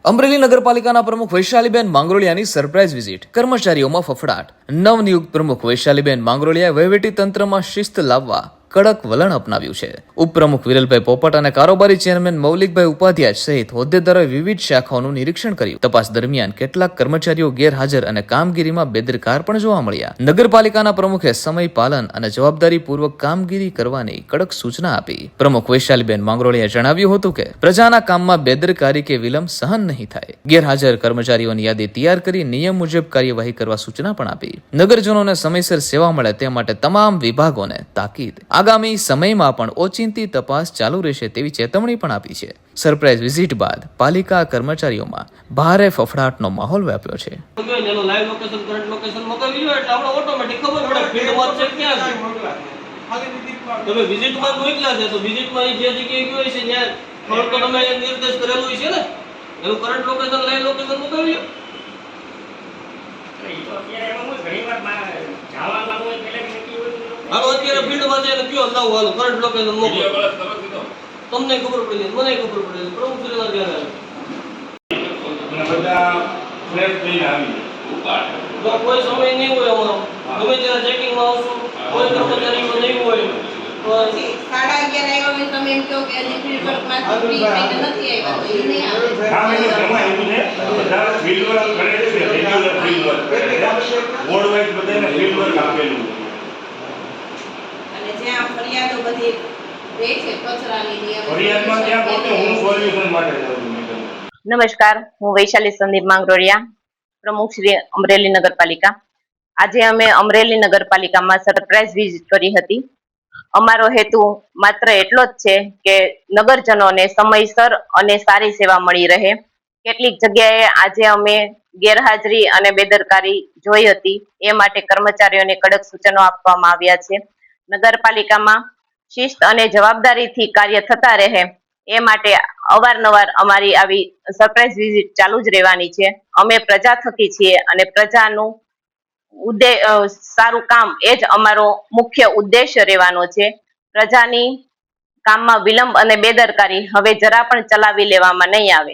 અમરેલી નગરપાલિકાના પ્રમુખ વૈશાલીબેન માંગરોળિયાની surprise visit, કર્મચારીઓમાં ફફડાટ. નવનિયુક્ત પ્રમુખ વૈશાલીબેન માંગરોળિયાએ વહીવટી તંત્રમાં શિસ્ત લાવવા કડક વલણ અપનાવ્યું છે. ઉપપ્રમુખ વિરલભાઈ પોપટ અને કારોબારી ચેરમેન મૌલિકભાઈ ઉપાધ્યાય સહિત હોદ્દેદારોએ વિવિધ શાખાઓનું નિરીક્ષણ કર્યું. તપાસ દરમિયાન કેટલાક કર્મચારીઓ ગેરહાજર અને કામગીરીમાં બેદરકાર પણ જોવા મળ્યા. નગરપાલિકાના પ્રમુખે સમય પાલન અને જવાબદારીપૂર્વક કામગીરી કરવાની કડક સૂચના આપી. પ્રમુખ વૈશાલીબેન માંગરોળિયાએ જણાવ્યું હતું કે પ્રજાના કામમાં બેદરકારી કે વિલંબ સહન નહીં થાય. ગેરહાજર કર્મચારીઓની યાદી તૈયાર કરી નિયમ મુજબ કાર્યવાહી કરવા સૂચના પણ આપી. નગરજનોને સમયસર સેવા મળે તે માટે તમામ વિભાગોને તાકીદ. આગામી સમયમાં પણ ઓચિંતી તપાસ ચાલુ રહેશે તેવી ચેતવણી પણ આપી છે. સરપ્રાઇઝ વિઝિટ બાદ પાલિકા કર્મચારીઓમાં ભારે ફફડાટનો માહોલ વ્યાપ્યો છે. તમે વિઝિટમાં મોકલ્યા છે તો વિઝિટમાં જે જગ્યાએ ગયો છે ત્યાં થોડું તો તમે નિર્દેશ કરેલું છે ને, એનું કરંટ લોકેશન લાઈવ લોકેશન મોકલ્યું. હાલો અત્યારે ફિલ્ડમાં જઈને કયો લાવો, હાલો કરંટ લોકેશન મોકલો. તમને ખબર પડી, મને ખબર પડી, પ્રમુખ શ્રીના ધ્યાને જો કોઈ સમય નહીં હોય અમારો, ગમે ત્યારે ચેકિંગમાં આવશું, કોઈ કર્મચારીઓ નહીં હોય તો 11:30 આવ્યો હોય તમે એમ કહો કે હજી ફિલ્ડ વર્કમાં ફ્રી થઈને નથી આવ્યા તો એ નહીં આવે. હા મેં જમા એવું છે બધા ફિલ્ડ વર્ક કરે છે, regular field work board wise બધાને ફિલ્ડ વર્ક આપેલું અને જ્યાં ફરિયાદો બધી રહે છે કચરાની ફરિયાદમાં ત્યાં પોતે હું સોલ્યુશન માટે જાઉં છું. નમસ્કાર, હું વૈશાલી સંદીપ માંગરોળિયા, પ્રમુખ શ્રી અમરેલી નગરપાલિકા. આજે અમે અમરેલી નગરપાલિકામાં સરપ્રાઇઝ વિઝિટ કરી હતી. અમારો હેતુ માત્ર એટલો જ છે કે નગરજનોને સમયસર અને સારી સેવા મળી રહે. કેટલીક જગ્યાએ આજે અમે ગેરહાજરી અને બેદરકારી જોઈ હતી, એ માટે કર્મચારીઓને કડક સૂચનો આપવામાં આવ્યા છે. નગરપાલિકામાં શિસ્ત અને જવાબદારીથી કાર્ય થતા રહે એ માટે અવારનવાર અમારી આવી સરપ્રાઇઝ વિઝિટ ચાલુ જ રહેવાની છે. અમે પ્રજા થકી છીએ અને પ્રજાનું સારું કામ એ જ અમારો મુખ્ય ઉદ્દેશ્ય રહેવાનો છે. પ્રજાની કામમાં વિલંબ અને બેદરકારી હવે જરા પણ ચલાવી લેવામાં નહીં આવે.